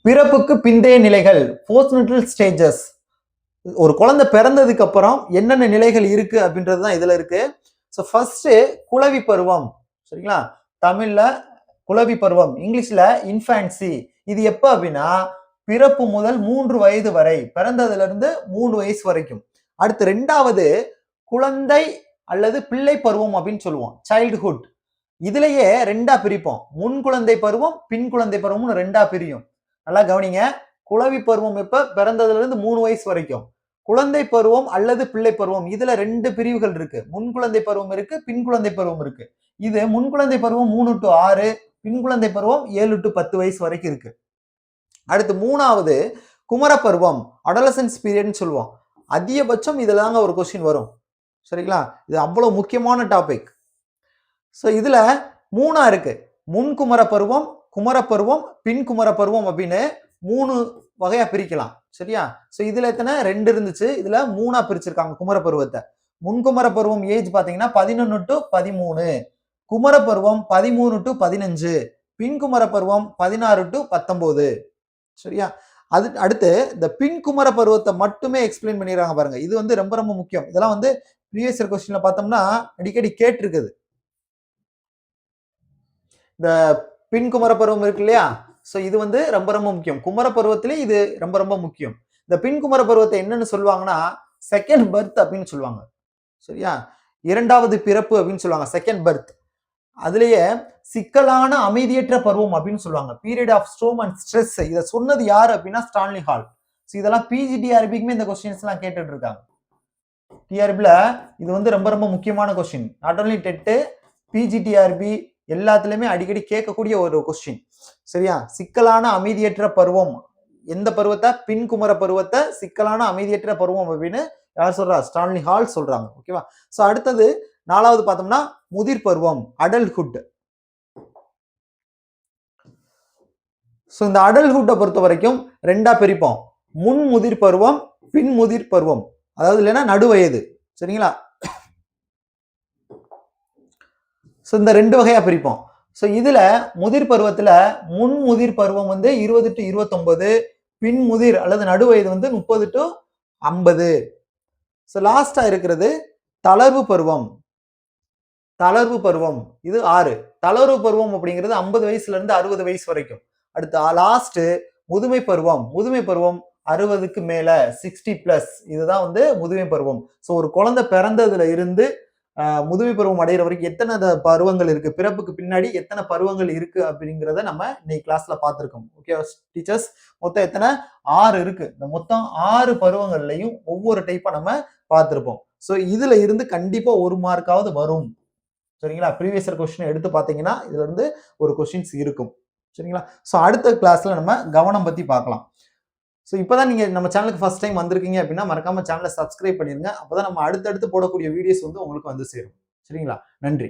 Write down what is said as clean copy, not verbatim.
பிறப்புக்கு பிந்தைய நிலைகள், போஸ்ட்நேட்டல் ஸ்டேஜஸ். ஒரு குழந்தை பிறந்ததுக்கு அப்புறம் என்னென்ன நிலைகள் இருக்கு அப்படின்றது தான் இதுல இருக்கு. ஸோ ஃபர்ஸ்ட் குளவி பருவம், சரிங்களா? தமிழ்ல குளவி பருவம், இங்கிலீஷ்ல இன்ஃபான்சி. இது எப்ப அப்படின்னா பிறப்பு முதல் 3 வயது வரை, பிறந்ததுல இருந்து 3 வயசு வரைக்கும். அடுத்து 2வது குழந்தை அல்லது பிள்ளை பருவம் அப்படின்னு சொல்லுவோம், சைல்டுஹுட். இதுலயே 2ஆ பிரிப்போம், முன் குழந்தை பருவம், பின் குழந்தை பருவம்னு 2ஆ பிரியும். நல்லா கவனிங்க. குளவி பருவம் எப்ப? பிறந்ததுல இருந்து 3 வயசு வரைக்கும். குழந்தை பருவம் அல்லது பிள்ளை பருவம், இதுல 2 பிரிவுகள் இருக்கு. முன் குழந்தை பருவம் இருக்கு, பின் குழந்தை பருவம் இருக்கு. இது முன் குழந்தை பருவம் 3 to 6, பின் குழந்தை பருவம் 7 to 10 வயசு வரைக்கும் இருக்கு. அடுத்து 3வது குமர பருவம், அடோலசன்ஸ் பீரியட்னு சொல்லுவோம். அதிகபட்சம் இதுல தாங்க ஒரு கொஸ்டின் வரும், சரிங்களா? இது அவ்வளவு முக்கியமான டாபிக். ஸோ இதுல 3ஆ இருக்கு. முன் குமர பருவம், குமர பருவம், பின் குமர பருவம் அப்படின்னு 3 வகையா பிரிக்கலாம், சரியா? ஸோ இதுல எத்தனை? 2 இருந்துச்சு. இதுல 3ஆ பிரிச்சிருக்காங்க குமர பருவத்தை. முன்குமர பருவம் ஏஜ் பாத்தீங்கன்னா 11 to 13, குமர பருவம் 13 to 15, பின்குமர பருவம் 16 to 19, சரியா? அது அடுத்து இந்த பின்குமர பருவத்தை மட்டுமே எக்ஸ்பிளைன் பண்ணிடுறாங்க பாருங்க. இது வந்து ரொம்ப ரொம்ப முக்கியம். இதெல்லாம் வந்து ப்ரீவியஸ் இயர் கொஸ்டின்ல பார்த்தோம்னா அடிக்கடி கேட்டிருக்குது. இந்த பின்குமர பருவம் இருக்கு இல்லையா? சோ இது வந்து ரொம்ப ரொம்ப முக்கியம். குமர பருவத்திலே இது ரொம்ப ரொம்ப முக்கியம். இந்த பின்குமர பருவத்தை என்னன்னு சொல்லுவாங்கன்னா செகண்ட் பர்த் அப்படின்னு சொல்லுவாங்க, சரியா? 2வது பிறப்பு அப்படின்னு சொல்லுவாங்க, செகண்ட் பர்த். அதுலயே சிக்கலான அமைதியற்ற பருவம் அப்படின்னு சொல்லுவாங்க, period of storm and stress. இத சொன்னது யாரு அப்படின்னா ஸ்டான்லி ஹால். இதெல்லாம் பிஜிடிஆர்பிக்குமே இந்த கொஸ்டின்ஸ் எல்லாம் கேட்டுட்டு இருக்காங்க. டிஆர்பில இது வந்து ரொம்ப ரொம்ப முக்கியமான question. Not only TET, PG TRB எல்லாத்துலயுமே அடிக்கடி கேட்கக்கூடிய ஒரு கொஸ்டின், சரியா? சிக்கலான அமைதியற்ற பருவம் எந்த பருவத்தை? பின்குமர பருவத்தை சிக்கலான அமைதியற்ற பருவம் அப்படின்னு யார் சொல்றா? ஸ்டான்லி ஹால் சொல்றாங்க, ஓகேவா? சோ அடுத்தது 4வது பார்த்தோம்னா முதிர் பருவம், அடல்ட்ஹுட். சோ இந்த அடல்ட்ஹுட்டை பொறுத்த வரைக்கும் 2ஆ பிரிப்போம், முன் முதிர் பருவம், பின் முதிர் பருவம். அதாவது இல்லைன்னா நடுவயது, சரிங்களா? சோ இந்த 2 வகையா பிரிப்போம். சோ இதுல முதிர் பருவத்துல முன் முதிர் பருவம் வந்து 20 to 29, பின் முதிர் அல்லது நடுவயது வந்து 30 to 50. சோ லாஸ்டா இருக்கிறது தளர்வு பருவம். தளர்வு பருவம் இது 6. தளர்வு பருவம் அப்படிங்கிறது 50 வயசுல இருந்து 60 வயசு வரைக்கும். அடுத்து லாஸ்ட் முதுமை பருவம். முதுமை பருவம் 60க்கு மேல, 60+. இதுதான் வந்து முதுமை பருவம். சோ ஒரு குழந்தை பிறந்ததுல இருந்து முதுமை பருவம் அடைகிற வரைக்கும் எத்தனை பருவங்கள் இருக்கு, பிறப்புக்கு பின்னாடி எத்தனை பருவங்கள் இருக்கு அப்படிங்கிறத நம்ம இன்னைக்கு கிளாஸ்ல பார்த்திருக்கோம். ஓகே டீச்சர்ஸ், மொத்தம் எத்தனை? 6 இருக்கு. இந்த மொத்தம் 6 பருவங்கள்லையும் ஒவ்வொரு டைப்பா நம்ம பார்த்திருப்போம். சோ இதுல இருந்து கண்டிப்பா 1 மார்க்காவது வரும், சரிங்களா? ப்ரீவியஸ் இயர் கொஸ்டின் எடுத்து பார்த்தீங்கன்னா இதுல இருந்து ஒரு கொஸ்டின்ஸ் இருக்கும், சரிங்களா? சோ அடுத்த கிளாஸ்ல நம்ம கவனம் பத்தி பார்க்கலாம். ஸோ இப்போதான் நீங்க நம்ம சேனலுக்கு ஃபர்ஸ்ட் டைம் வந்திருக்கீங்க அப்படின்னா மறக்காம சேனலை சப்ஸ்கிரைப் பண்ணிருங்க. அப்பதான் நம்ம அடுத்தடுத்து போடக்கூடிய வீடியோஸ் வந்து உங்களுக்கு வந்து சேரும், சரிங்களா? நன்றி.